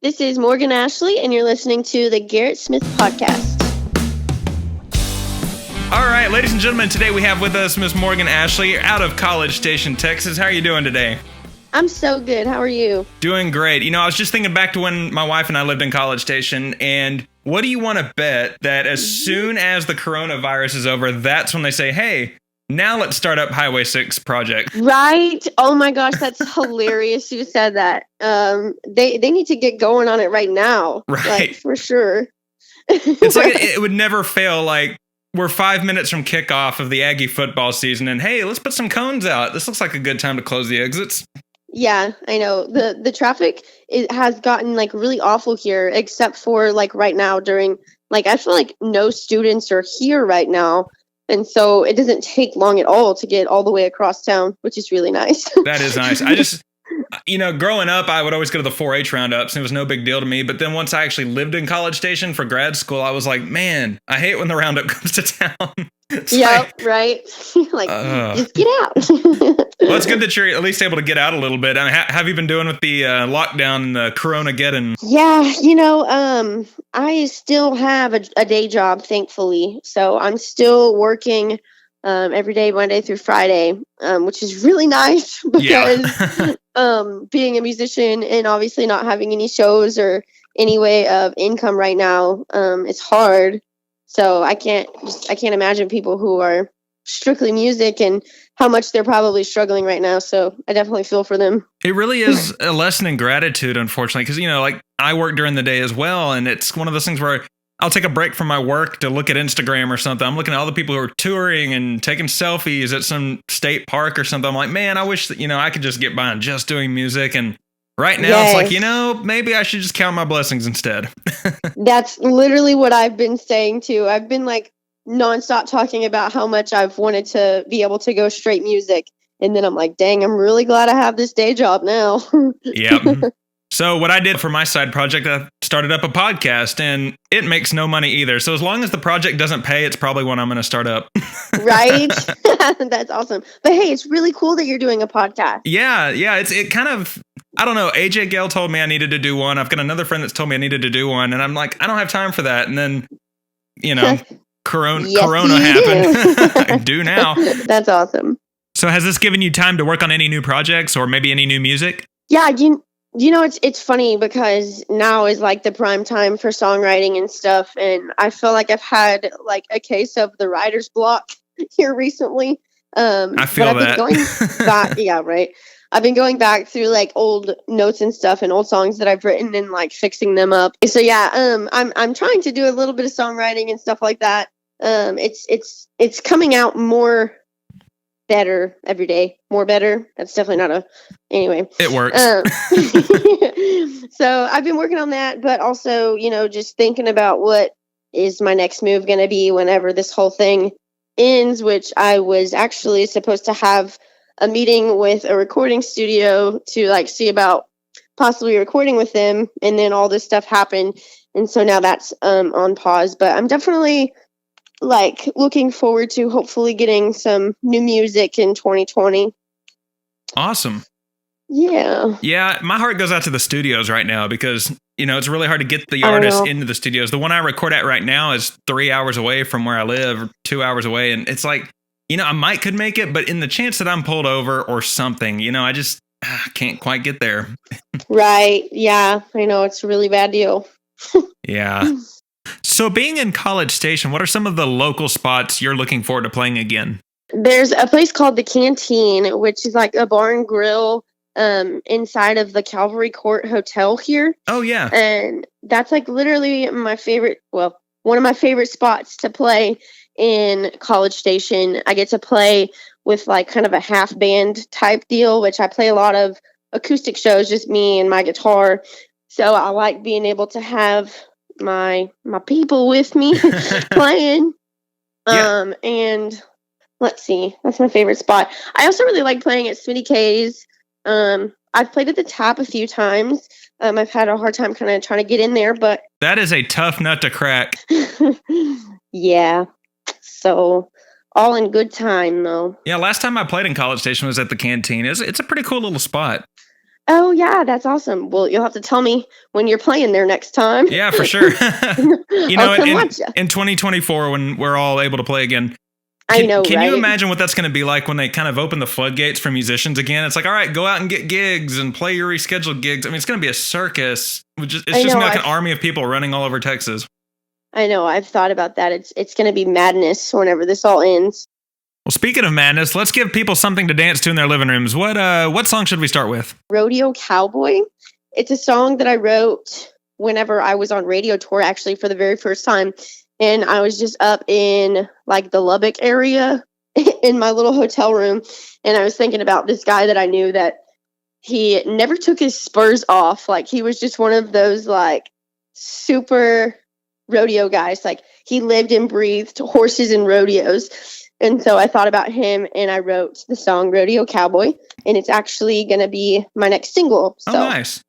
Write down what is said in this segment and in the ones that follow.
This is Morgan Ashley, and you're listening to the Garrett Smith Podcast. All right, ladies and gentlemen, today we have with us Miss Morgan Ashley out of College Station, Texas. How are you doing today? I'm so good. How are you? Doing great. You know, I was just thinking back to when my wife and I lived in College Station, and what do you want to bet that as soon as the coronavirus is over, that's when they say, hey, now let's start up Highway 6 project. Right? Oh my gosh, that's hilarious you said that. They need to get going on it right now. Right. Like, for sure. It's like it would never fail. like, we're 5 minutes from kickoff of the Aggie football season, and hey, let's put some cones out. This looks like a good time to close the exits. Yeah, I know. The traffic has gotten like really awful here, except for like right now during like I feel like no students are here right now. And so it doesn't take long at all to get all the way across town, which is really nice. That is nice. I just, you know, growing up, I would always go to the 4-H roundups, and it was no big deal to me. But then once I actually lived in College Station for grad school, I was like, man, I hate when the roundup comes to town. Yeah, right. Like, just get out. Well, it's good that you're at least able to get out a little bit. I mean, have you been doing with the lockdown and the Corona-geddon? Yeah, you know, I still have a day job, thankfully. So I'm still working every day, Monday through Friday, which is really nice because being a musician and obviously not having any shows or any way of income right now, it's hard. So I can't imagine people who are strictly music and how much they're probably struggling right now. So I definitely feel for them. It really is a lesson in gratitude, unfortunately, because, you know, like I work during the day as well. And it's one of those things where I'll take a break from my work to look at Instagram or something. I'm looking at all the people who are touring and taking selfies at some state park or something. I'm like, man, I wish that, you know, I could just get by on just doing music. And right now It's like, you know, maybe I should just count my blessings instead. That's literally what I've been saying too. I've been like nonstop talking about how much I've wanted to be able to go straight music. And then I'm like, dang, I'm really glad I have this day job now. Yep. So what I did for my side project, I started up a podcast, and it makes no money either. So as long as the project doesn't pay, it's probably one I'm going to start up. Right? That's awesome. But hey, it's really cool that you're doing a podcast. Yeah. It kind of, I don't know. AJ Gale told me I needed to do one. I've got another friend that's told me I needed to do one. And I'm like, I don't have time for that. And then, you know, Corona happened. I do now. That's awesome. So has this given you time to work on any new projects or maybe any new music? Yeah, you know, it's funny because now is like the prime time for songwriting and stuff. And I feel like I've had like a case of the writer's block here recently. I feel but I've that. been going back, yeah, right. I've been going back through like old notes and stuff and old songs that I've written and like fixing them up. So yeah, I'm trying to do a little bit of songwriting and stuff like that. It's coming out more better every day. More better. That's definitely anyway. It works. So I've been working on that, but also, you know, just thinking about what is my next move going to be whenever this whole thing ends, which I was actually supposed to have a meeting with a recording studio to like see about possibly recording with them, and then all this stuff happened, and so now that's on pause. But I'm definitely like looking forward to hopefully getting some new music in 2020. Awesome. Yeah, my heart goes out to the studios right now because, you know, it's really hard to get the artists into the studios. The one I record at right now is 3 hours away from where I live, or 2 hours away, and it's like, you know, I could make it, but in the chance that I'm pulled over or something, you know, I just can't quite get there. Right. Yeah, I know. It's a really bad deal. Yeah. So being in College Station, what are some of the local spots you're looking forward to playing again? There's a place called the Canteen, which is like a bar and grill inside of the Calvary Court Hotel here. Oh, yeah. And that's like literally my favorite, well, one of my favorite spots to play in College Station. I get to play with like kind of a half band type deal, which I play a lot of acoustic shows, just me and my guitar. So I like being able to have my people with me playing. Yeah. And let's see, that's my favorite spot. I also really like playing at Smitty K's. I've played at the Tap a few times. I've had a hard time kind of trying to get in there, but that is a tough nut to crack. Yeah. So all in good time though. Yeah, last time I played in College Station was at the Canteen. It's a pretty cool little spot. Oh, yeah, that's awesome. Well, you'll have to tell me when you're playing there next time. Yeah, for sure. I'll come watch you. In 2024, when we're all able to play again, I know, can right? you imagine what that's going to be like when they kind of open the floodgates for musicians again? It's like, all right, go out and get gigs and play your rescheduled gigs. I mean, it's going to be a circus. It's just going to be like an army of people running all over Texas. I know. I've thought about that. It's going to be madness whenever this all ends. Well, speaking of madness, let's give people something to dance to in their living rooms. What song should we start with? Rodeo Cowboy. It's a song that I wrote whenever I was on radio tour, actually, for the very first time. And I was just up in like the Lubbock area in my little hotel room. And I was thinking about this guy that I knew that he never took his spurs off. Like he was just one of those like super rodeo guys. Like he lived and breathed horses and rodeos. And so I thought about him and I wrote the song Rodeo Cowboy, and it's actually going to be my next single. So. Oh, nice.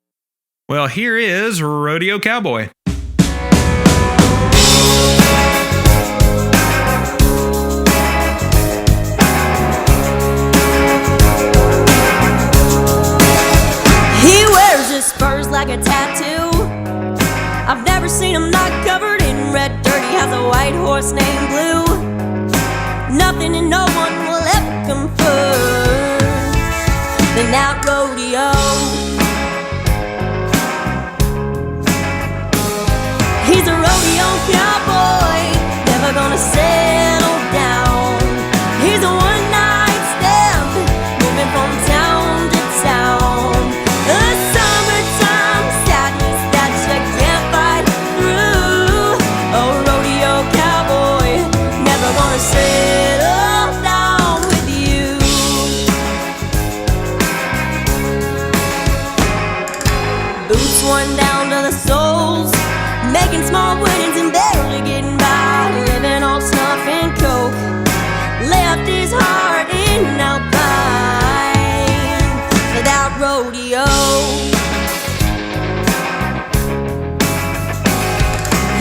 Well, here is Rodeo Cowboy. He wears his spurs like a tattoo. I've never seen him not covered in red dirt. He has a white horse named Blue. Nothing and no one will ever come first than that rodeo. He's a rodeo cowboy, never gonna settle down. He's a one-night stand, moving from town to town. A summertime sadness that you can't fight through. Oh, rodeo cowboy, never gonna settle down with you. Boots worn down to the soles, making small winnings and barely getting by, living on snuff and coke. Left his heart in Alpine for that rodeo.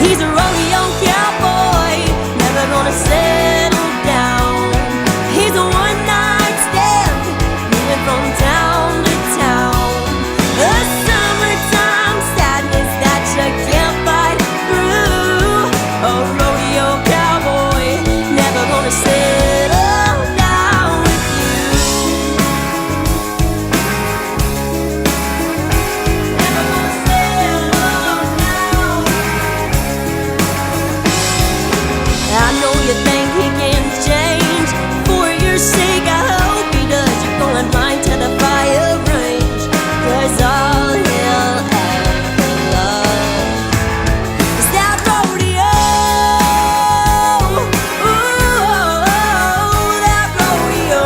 He's a rodeo cowboy, never gonna settle down. He's a one-night stand, moving from town to town. A summertime sadness that you can't fight through. A rodeo cowboy, never gonna settle down with you. Never gonna settle down. I know you think he can change. For your sake, I hope he does. You're going right to the fire range, 'cause all he'll ever love is that rodeo. Ooh, that rodeo.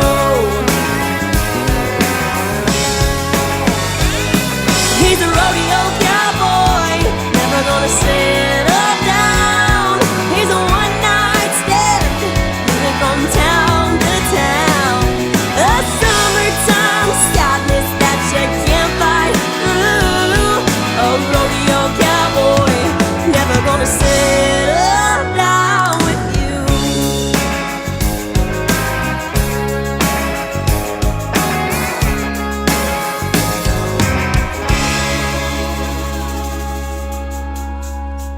He's a rodeo cowboy, never gonna settle down. He's a one-night stand, moving from town to town. A summertime sadness that you can't fight through. A rodeo cowboy, never gonna settle down with you.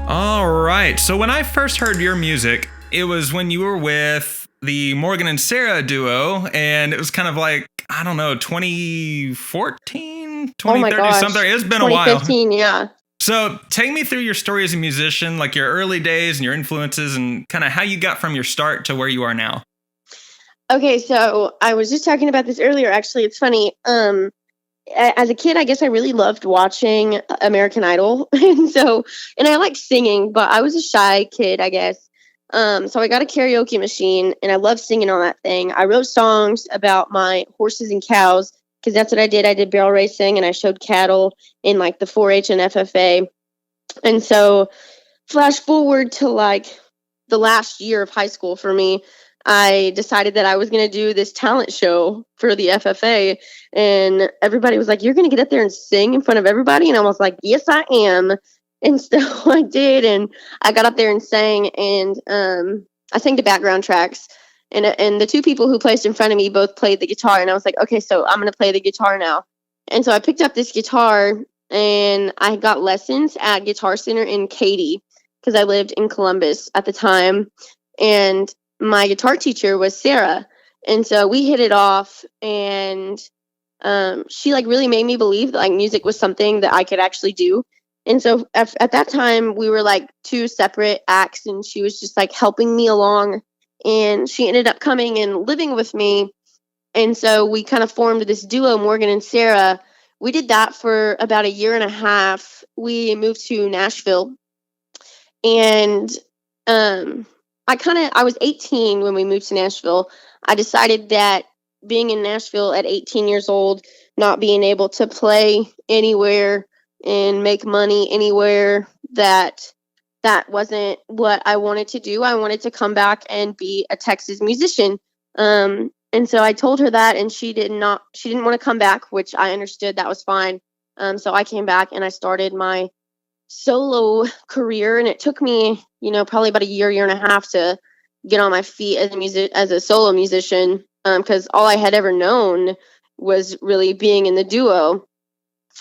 All right. So when I first heard your music, it was when you were with the Morgan and Sarah duo, and it was kind of like, I don't know, 2014, Oh my 2030 gosh. something. It's been a while. 2015, yeah. So take me through your story as a musician, like your early days and your influences and kind of how you got from your start to where you are now. Okay, so I was just talking about this earlier. Actually, it's funny. As a kid, I guess I really loved watching American Idol, and I like singing, but I was a shy kid, I guess. So I got a karaoke machine, and I loved singing on that thing. I wrote songs about my horses and cows because that's what I did. I did barrel racing, and I showed cattle in like the 4-H and FFA. And so, flash forward to like the last year of high school for me, I decided that I was going to do this talent show for the FFA, and everybody was like, "You're going to get up there and sing in front of everybody?" And I was like, "Yes, I am." And so I did, and I got up there and sang, and I sang the background tracks, and the two people who placed in front of me both played the guitar, and I was like, "Okay, so I'm going to play the guitar now." And so I picked up this guitar and I got lessons at Guitar Center in Katy because I lived in Columbus at the time. And my guitar teacher was Sarah. And so we hit it off, and she like really made me believe that like music was something that I could actually do. And so at that time we were like two separate acts, and she was just like helping me along, and she ended up coming and living with me. And so we kind of formed this duo, Morgan and Sarah. We did that for about a year and a half. We moved to Nashville, and I was 18 when we moved to Nashville. I decided that being in Nashville at 18 years old, not being able to play anywhere and make money anywhere, that wasn't what I wanted to do. I wanted to come back and be a Texas musician. And so I told her that, and she didn't want to come back, which I understood. That was fine. So I came back and I started my solo career, and it took me, probably about a year and a half to get on my feet as a solo musician, because all I had ever known was really being in the duo.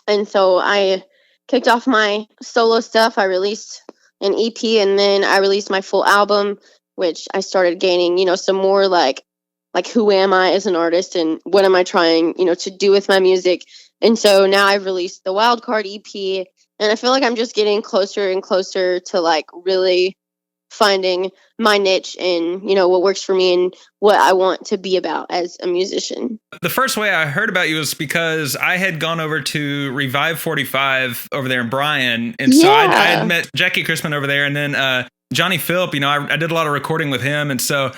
And so I kicked off my solo stuff. I released an EP, and then I released my full album, which I started gaining, some more like who am I as an artist, and what am I trying, to do with my music. And so now I've released the Wildcard EP, and I feel like I'm just getting closer and closer to like really finding my niche and, what works for me and what I want to be about as a musician. The first way I heard about you was because I had gone over to Revive 45 over there in Bryan. And so I had met Jackie Crispin over there, and then Johnny Philp, I did a lot of recording with him. And so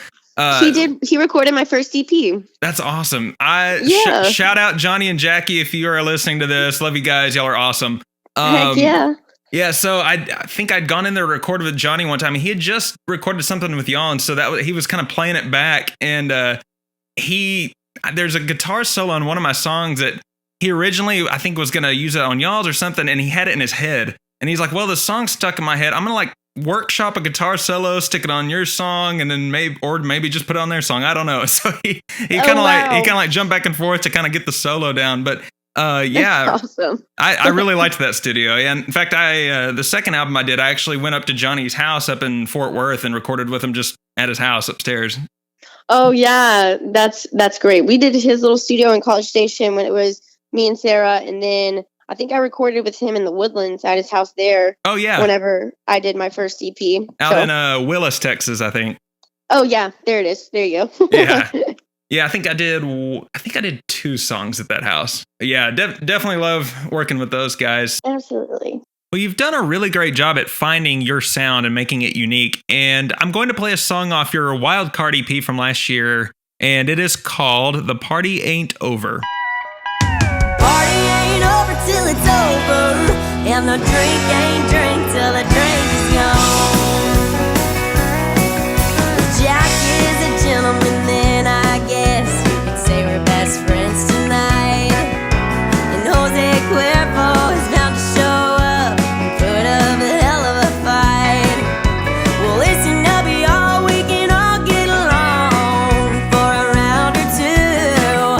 he recorded my first EP. That's awesome. Shout out Johnny and Jackie if you are listening to this. Love you guys. Y'all are awesome. Heck yeah. Yeah, so I think I'd gone in there to record with Johnny one time. He had just recorded something with y'all, and so he was kind of playing it back. And there's a guitar solo on one of my songs that he originally, I think, was going to use it on y'all's or something, and he had it in his head. And he's like, well, the song's stuck in my head. I'm going to like workshop a guitar solo, stick it on your song, and then maybe just put it on their song. I don't know. So he kind of like jumped back and forth to kind of get the solo down, but yeah, awesome. I really liked that studio. And in fact, the second album I did, I actually went up to Johnny's house up in Fort Worth and recorded with him just at his house upstairs. Oh yeah, that's great. We did his little studio in College Station when it was me and Sarah, and then I think I recorded with him in the Woodlands at his house there. Oh yeah, whenever I did my first EP out in Willis, Texas, I think. Oh yeah, there it is. There you go. Yeah. Yeah, I think I did 2 songs at that house. Yeah, definitely love working with those guys. Absolutely. Well, you've done a really great job at finding your sound and making it unique. And I'm going to play a song off your Wildcard EP from last year, and it is called "The Party Ain't Over." Party ain't over till it's over, and the drink ain't drink till the drink is gone. Jack is a gentleman, then I guess you could say we're best friends tonight. And Jose Cuervo is bound to show up and put up a hell of a fight. Well, listen up, y'all, we can all get along for a round or two.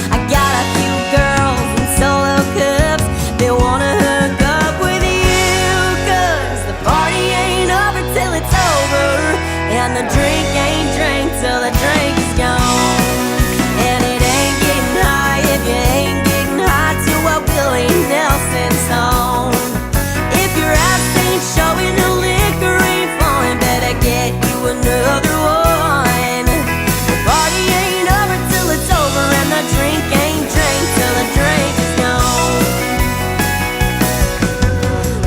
I got a few girls in solo cups that wanna hook up with you, 'cause the party ain't over till it's over, and the drink ain't drank till the drink is gone. And it ain't getting high if you ain't getting high to a Willie Nelson song. If your ass ain't showing, the liquor ain't flowing, better get you another one. The party ain't over till it's over, and the drink ain't drank till the drink is gone.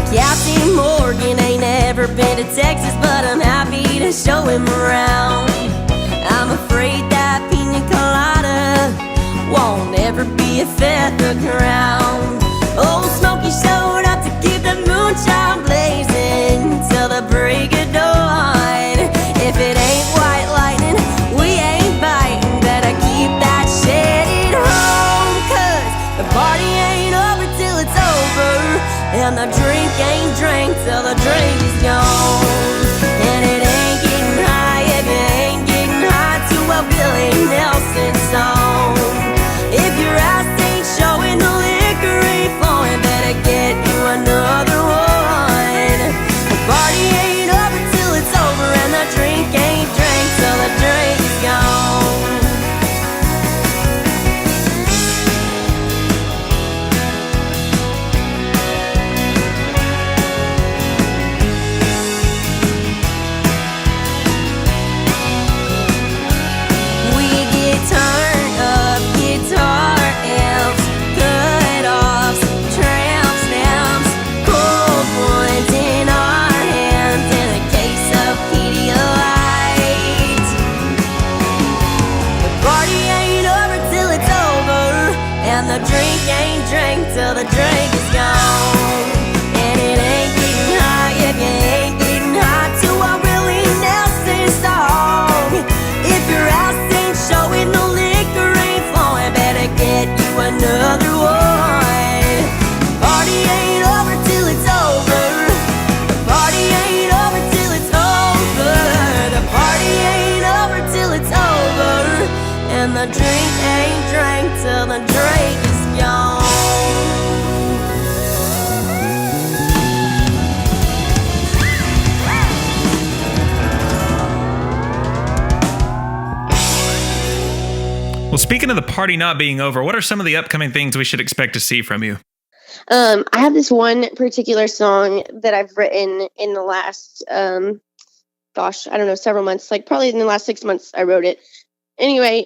Captain Morgan ain't ever been to Texas, but I'm happy to show him around. I'm afraid that pina colada won't ever be a feather ground. Old Smokey showed up to keep the moonshine blazing till the break of dawn. If it ain't white lightning, we ain't biting. Better keep that shit at home, 'cause the party ain't over till it's over, and the drink ain't drank till the drink is gone. And it ain't getting high if you ain't getting high to a Willie Nelson song. If your ass ain't showing, the liquor the drink is gone. And it ain't getting hot if you ain't getting hot to a Willie Nelson song. If your ass ain't showing, the liquor ain't flowing, better get you another one. Party ain't over till it's over. The party ain't over till it's over. The party ain't over till it's over. And the drink ain't drank till the drink is gone. Well, speaking of the party not being over, what are some of the upcoming things we should expect to see from you? I have this one particular song that I've written in the last, I don't know, several months, like probably in the last 6 months I wrote it. Anyway,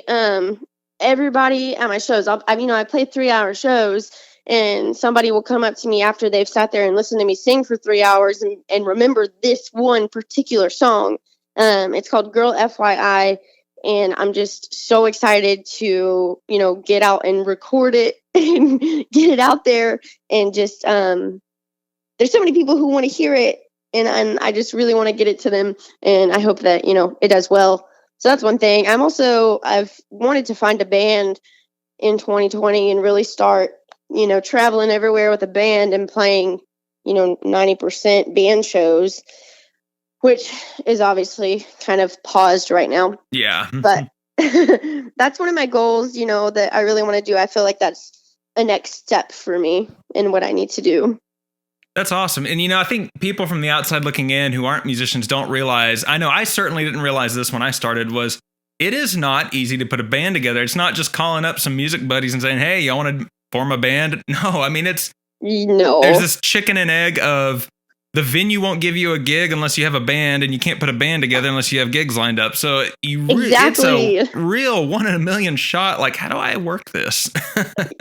everybody at my shows, I play 3-hour shows, and somebody will come up to me after they've sat there and listened to me sing for 3 hours and remember this one particular song. It's called Girl FYI. And I'm just so excited to, get out and record it and get it out there. And just, there's so many people who want to hear it. And I just really want to get it to them. And I hope that, it does well. So that's one thing. I've wanted to find a band in 2020 and really start, traveling everywhere with a band and playing, 90% band shows, which is obviously kind of paused right now. Yeah. But that's one of my goals, that I really want to do. I feel like that's a next step for me in what I need to do. That's awesome. And, I think people from the outside looking in who aren't musicians don't realize, I know I certainly didn't realize this when I started, was it is not easy to put a band together. It's not just calling up some music buddies and saying, hey, y'all want to form a band? No, I mean, there's this chicken and egg of, the venue won't give you a gig unless you have a band, and you can't put a band together unless you have gigs lined up. So exactly. It's a real 1 in a million shot. Like, how do I work this?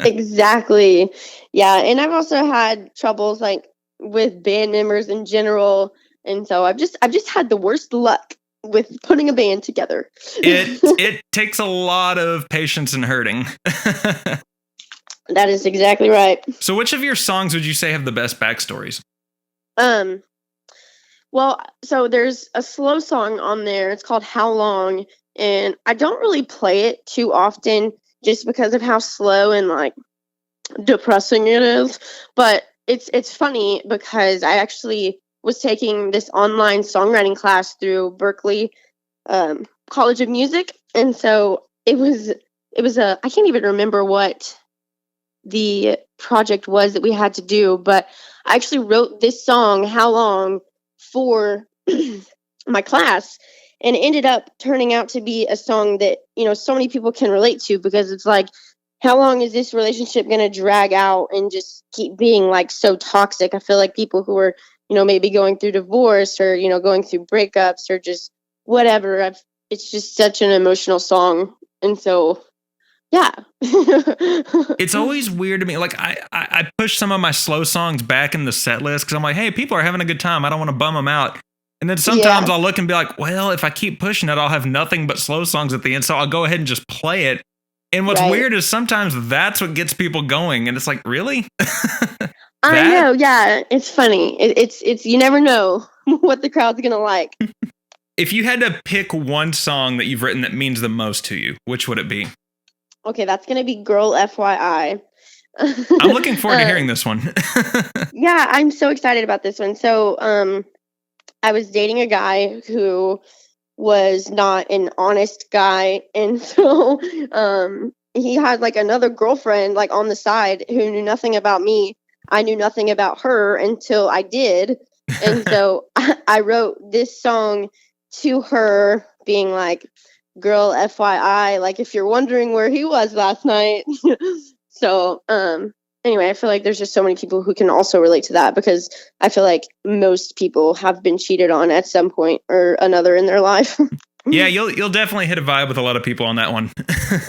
Exactly. Yeah. And I've also had troubles like with band members in general. And so I've just had the worst luck with putting a band together. It takes a lot of patience and hurting. That is exactly right. So which of your songs would you say have the best backstories? Well, so there's a slow song on there. It's called How Long, and I don't really play it too often just because of how slow and like depressing it is. But it's funny because I actually was taking this online songwriting class through Berkeley College of Music, and so it was I can't even remember what the project was that we had to do, but I actually wrote this song, How Long, for my class, and it ended up turning out to be a song that, so many people can relate to, because it's like, how long is this relationship going to drag out and just keep being like so toxic? I feel like people who are, maybe going through divorce or, going through breakups or just whatever, it's just such an emotional song. And so, yeah. It's always weird to me. Like I push some of my slow songs back in the set list because I'm like, hey, people are having a good time. I don't want to bum them out. And then sometimes I'll look and be like, well, if I keep pushing it, I'll have nothing but slow songs at the end. So I'll go ahead and just play it. And what's weird is sometimes that's what gets people going. And it's like, really? I know. Yeah. It's funny. It's you never know what the crowd's going to like. If you had to pick one song that you've written that means the most to you, which would it be? Okay, that's going to be Girl FYI. I'm looking forward to hearing this one. Yeah, I'm so excited about this one. So, I was dating a guy who was not an honest guy. And so, he had like another girlfriend like on the side who knew nothing about me. I knew nothing about her until I did. And so I wrote this song to her being like, girl FYI, like if you're wondering where he was last night. So anyway, I feel like there's just so many people who can also relate to that, because I feel like most people have been cheated on at some point or another in their life. Yeah, you'll definitely hit a vibe with a lot of people on that one.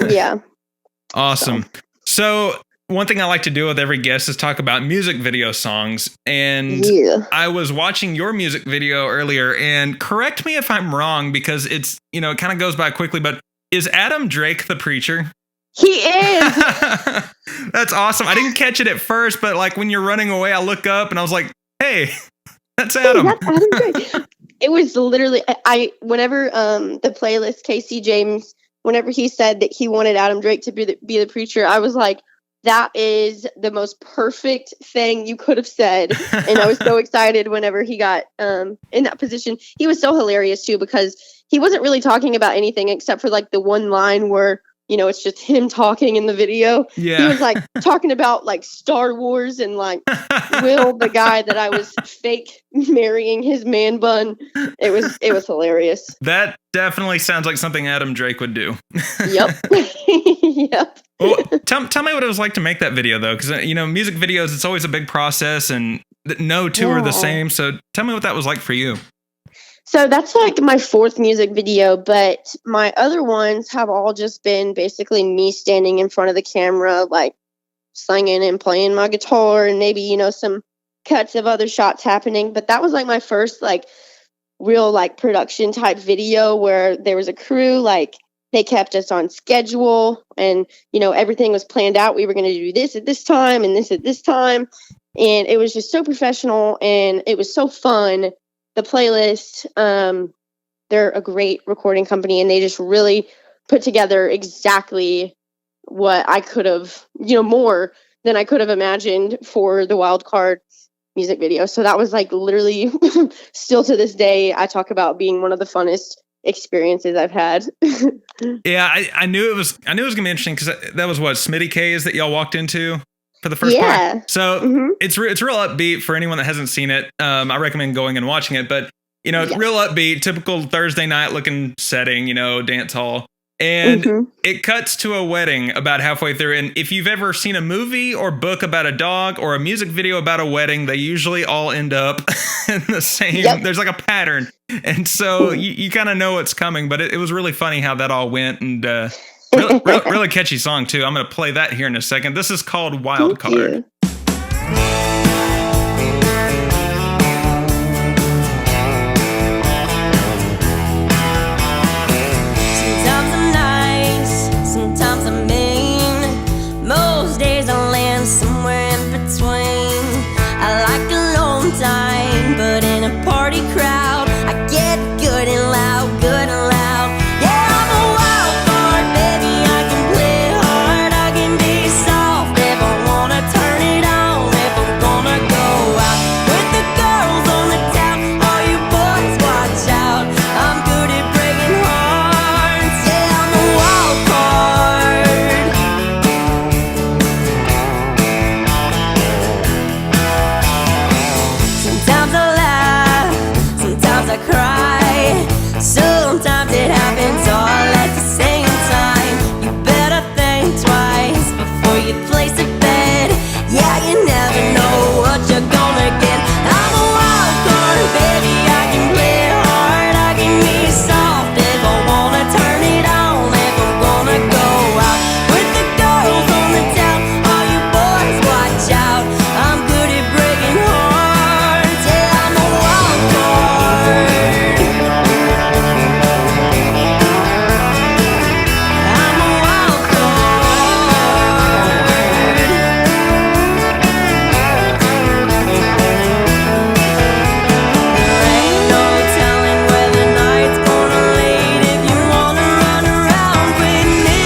Yeah. Awesome. So one thing I like to do with every guest is talk about music video songs. And I was watching your music video earlier, and correct me if I'm wrong, because it's, it kind of goes by quickly, but is Adam Drake the preacher? He is. That's awesome. I didn't catch it at first, but like when you're running away, I look up and I was like, hey, that's Adam. That's Adam Drake. It was literally whenever the playlist Casey James, whenever he said that he wanted Adam Drake to be the preacher, I was like, that is the most perfect thing you could have said. And I was so excited whenever he got in that position. He was so hilarious too, because he wasn't really talking about anything except for like the one line where, you know, it's just him talking in the video. Yeah. He was like talking about like Star Wars and like Will, the guy that I was fake marrying his man bun. It was hilarious. That definitely sounds like something Adam Drake would do. Yep. Yep. Well, tell me what it was like to make that video though, because you know, music videos, it's always a big process, and no two are the same. So tell me what that was like for you. So that's like my fourth music video, but my other ones have all just been basically me standing in front of the camera, like singing and playing my guitar, and maybe, you know, some cuts of other shots happening. But that was like my first like real like production type video where there was a crew, like they kept us on schedule, and, you know, everything was planned out. We were going to do this at this time and this at this time. And it was just so professional, and it was so fun. The playlist, they're a great recording company, and they just really put together exactly what I could have, you know, more than I could have imagined for the Wild Card music video. So that was like literally still to this day, I talk about being one of the funnest experiences I've had. Yeah, I knew it was gonna be interesting, because that was what, Smitty K's that y'all walked into for the first part. So it's real upbeat for anyone that hasn't seen it. I recommend going and watching it, but you know, it's real upbeat, typical Thursday night looking setting, you know, dance hall. And it cuts to a wedding about halfway through. And if you've ever seen a movie or book about a dog or a music video about a wedding, they usually all end up in the same, there's like a pattern. And so you kind of know what's coming, but it was really funny how that all went. And really catchy song too. I'm going to play that here in a second. This is called Wild Card. Sometimes I'm nice, sometimes I'm mean. Most days I land somewhere in between. I like alone time, but in a party crowd, I get good and loud, good and loud. Yeah, I'm a wild card, baby. I can play hard, I can be soft if I wanna turn it on. If I'm gonna go out with the girls on the town, all you boys watch out. I'm good at breaking hearts. Yeah, I'm a wild card. Sometimes I laugh, sometimes I cry. Sometimes it happens all at the same time. You better think twice before you place a bet. Yeah, you never know what you're gonna get. I'm a wild card, baby. I can play hard, I can be soft if I wanna turn it on. If I'm gonna go out with the girls on the town, all you boys watch out. I'm good at breaking hearts. Yeah, I'm a wild card. I'm a wild card. There ain't no telling where the night's gonna lead. If you wanna run around with me,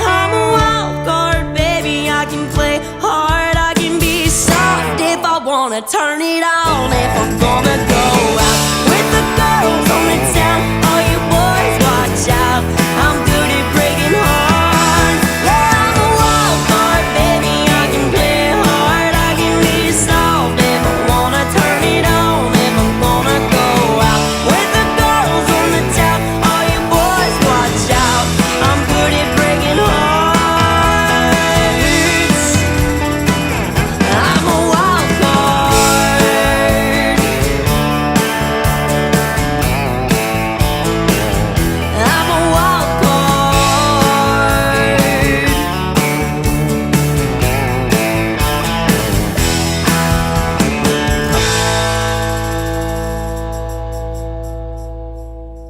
I'm a wild card, baby. I can play hard, I can be soft if I wanna turn it on. If I'm gonna go out with the girls on the town, all you boys watch out. I'm good at breaking hearts. Yeah, I'm a wild card, baby. I can play hard, I can be soft if I wanna turn it on. If I'm gonna go out with the girls on the town, all you boys watch out. I'm good at breaking hearts. I'm a wild card.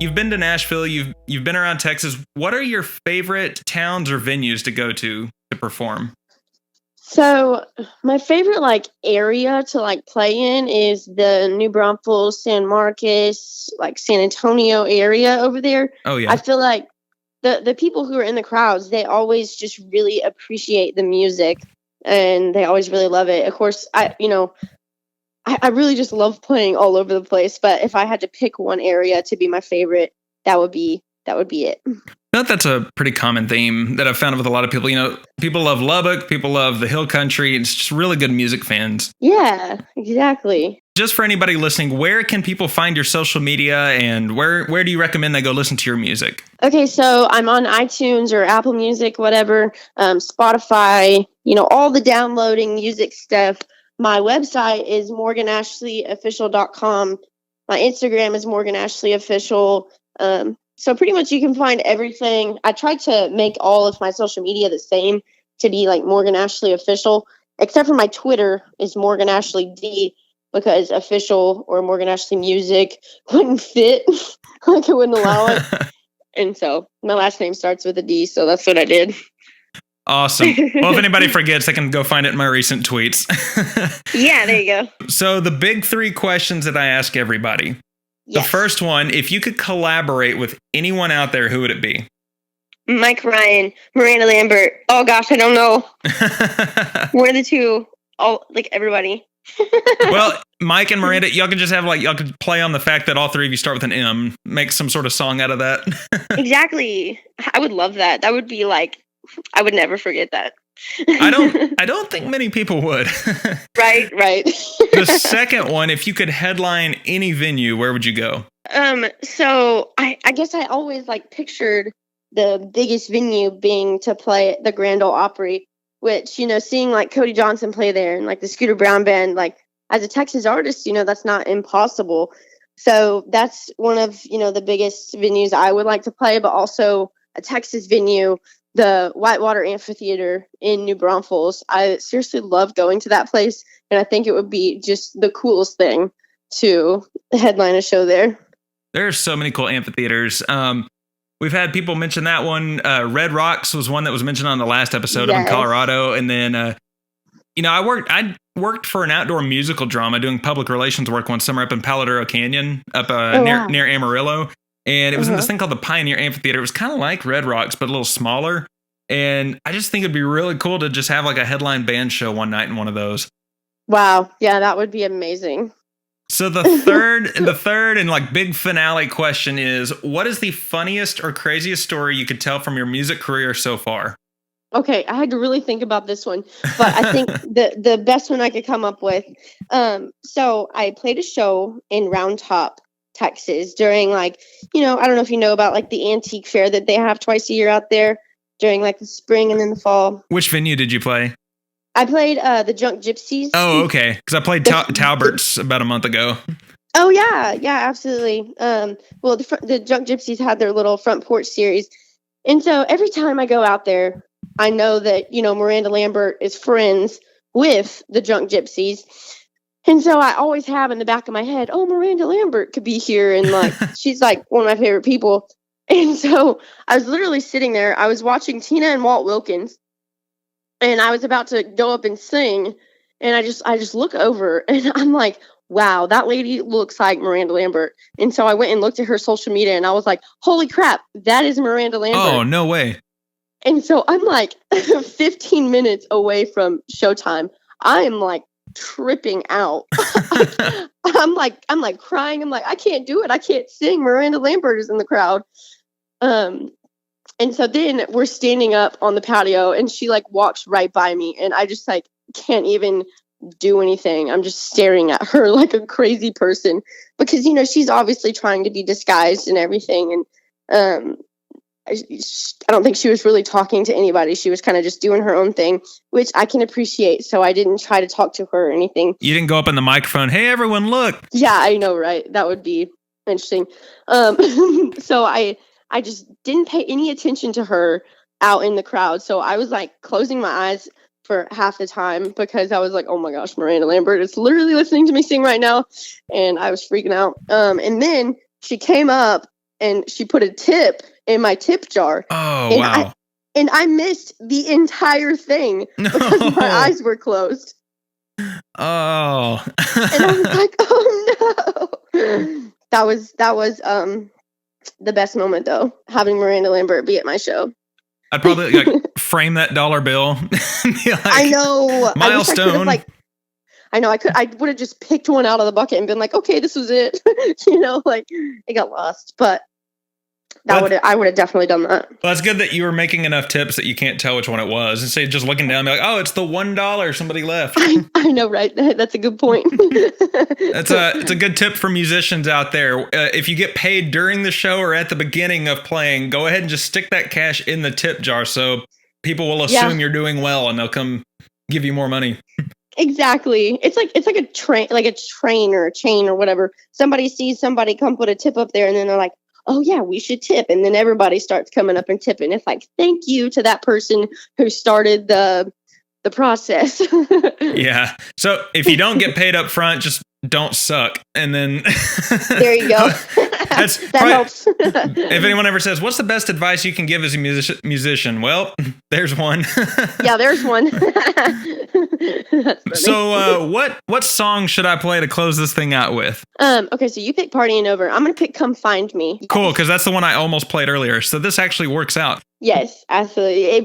you've been to Nashville, you've been around Texas. What are your favorite towns or venues to go to perform? So my favorite like area to like play in is the New Braunfels, San Marcos, like San Antonio area over there. Oh yeah. I feel like the people who are in the crowds, they always just really appreciate the music and they always really love it. Of course, I really just love playing all over the place, but if I had to pick one area to be my favorite, that would be it. I think that's a pretty common theme that I've found with a lot of people. You know, people love Lubbock, people love the Hill Country. It's just really good music fans. Yeah, exactly. Just for anybody listening, where can people find your social media and where do you recommend they go listen to your music? Okay, so I'm on iTunes or Apple Music, whatever, Spotify, all the downloading music stuff. My website is morganashleyofficial.com. My Instagram is morganashleyofficial. So pretty much you can find everything. I tried to make all of my social media the same to be like Morgan Ashley Official, except for my Twitter is Morgan Ashley D, because official or Morgan Ashley Music wouldn't fit. Like it wouldn't allow it. And so my last name starts with a D, so that's what I did. Awesome. Well, if anybody forgets, I can go find it in my recent tweets. Yeah, there you go. So the big 3 questions that I ask everybody. Yes. The first one, if you could collaborate with anyone out there, who would it be? Mike Ryan, Miranda Lambert. Oh gosh, I don't know. One of the two. All like everybody. Well, Mike and Miranda, y'all can just have y'all could play on the fact that all 3 of you start with an M. Make some sort of song out of that. Exactly. I would love that. That would be I would never forget that. I don't think many people would. Right. The second one, if you could headline any venue, where would you go? So I guess I always pictured the biggest venue being to play at the Grand Ole Opry, which, seeing Cody Johnson play there and the Scooter Brown Band, as a Texas artist, that's not impossible. So that's one of, the biggest venues I would like to play, but also a Texas venue, the Whitewater Amphitheater in New Braunfels. I seriously love going to that place, and I think it would be just the coolest thing to headline a show there. There are so many cool amphitheaters. We've had people mention that one. Red Rocks was one that was mentioned on the last episode up in Colorado. And then, I worked for an outdoor musical drama doing public relations work one summer up in Paladuro Canyon, up near Amarillo. And it was in this thing called the Pioneer Amphitheater. It was kind of like Red Rocks, but a little smaller. And I just think it'd be really cool to just have a headline band show one night in one of those. Wow. Yeah, that would be amazing. So the third and big finale question is, what is the funniest or craziest story you could tell from your music career so far? Okay, I had to really think about this one, but I think the best one I could come up with. So I played a show in Round Top, Texas during I don't know if you know about the antique fair that they have twice a year out there during the spring and then the fall. Which venue did you play? I played the Junk Gypsies. Oh, okay. Because I played Talbert's about a month ago. Oh yeah, absolutely. Well, the Junk Gypsies had their little front porch series, and so every time I go out there, I know that Miranda Lambert is friends with the Junk Gypsies. And so I always have in the back of my head, oh, Miranda Lambert could be here. And she's one of my favorite people. And so I was literally sitting there. I was watching Tina and Walt Wilkins. And I was about to go up and sing. And I just look over and I'm like, wow, that lady looks like Miranda Lambert. And so I went and looked at her social media and I was like, holy crap, that is Miranda Lambert. Oh, no way. And so I'm 15 minutes away from showtime. I am tripping out. I'm crying. I'm I can't do it. I can't sing. Miranda Lambert is in the crowd. And so then we're standing up on the patio and she walks right by me and I just can't even do anything. I'm just staring at her like a crazy person because, she's obviously trying to be disguised and everything. And, I don't think she was really talking to anybody. She was kind of just doing her own thing, which I can appreciate. So I didn't try to talk to her or anything. You didn't go up in the microphone, hey, everyone, look. Yeah, I know, right? That would be interesting. So I just didn't pay any attention to her out in the crowd. So I was closing my eyes for half the time because I was oh my gosh, Miranda Lambert is literally listening to me sing right now. And I was freaking out. And then she came up and she put a tip in my tip jar. Oh, and wow. I missed the entire thing because my eyes were closed. Oh. And I was like, oh no. That was the best moment though, having Miranda Lambert be at my show. I'd probably like frame that dollar bill. Be like, I know. Milestone. I would have just picked one out of the bucket and been like, okay, this was it. You know, like it got lost. But I would have definitely done that. Well, it's good that you were making enough tips that you can't tell which one it was. Instead of just looking down and be like, oh, it's the $1 somebody left. I know, right? That's a good point. It's a good tip for musicians out there. If you get paid during the show or at the beginning of playing, go ahead and just stick that cash in the tip jar so people will assume you're doing well and they'll come give you more money. Exactly. It's like a train or a chain or whatever. Somebody sees somebody come put a tip up there and then they're like, oh yeah, we should tip. And then everybody starts coming up and tipping. It's like, thank you to that person who started the process. Yeah. So if you don't get paid up front, just don't suck. And then there you go. That helps. If anyone ever says, what's the best advice you can give as a musician? Well, there's one. Yeah, there's one. So what song should I play to close this thing out with? Okay, so you pick Partying Over. I'm going to pick Come Find Me. Cool, because that's the one I almost played earlier. So this actually works out. Yes, absolutely.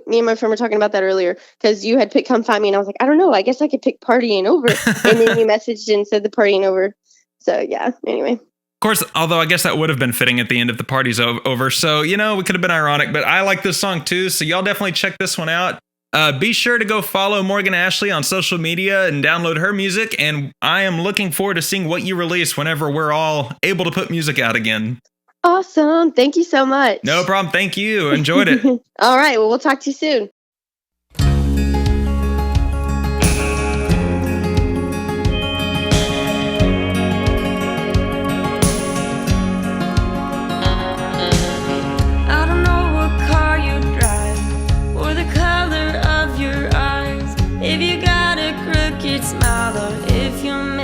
Me and my friend were talking about that earlier because you had picked Come Find Me and I was like, I don't know. I guess I could pick Partying Over. And then you messaged and said the Partying Over. So yeah, anyway. Of course, although I guess that would have been fitting at the end of the party's over. So, we could have been ironic, but I like this song too. So y'all definitely check this one out. Be sure to go follow Morgan Ashley on social media and download her music. And I am looking forward to seeing what you release whenever we're all able to put music out again. Awesome. Thank you so much. No problem. Thank you. Enjoyed it. All right. Well, we'll talk to you soon.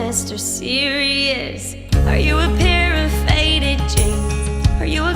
Mr. Serious, are you a pair of faded jeans? Are you a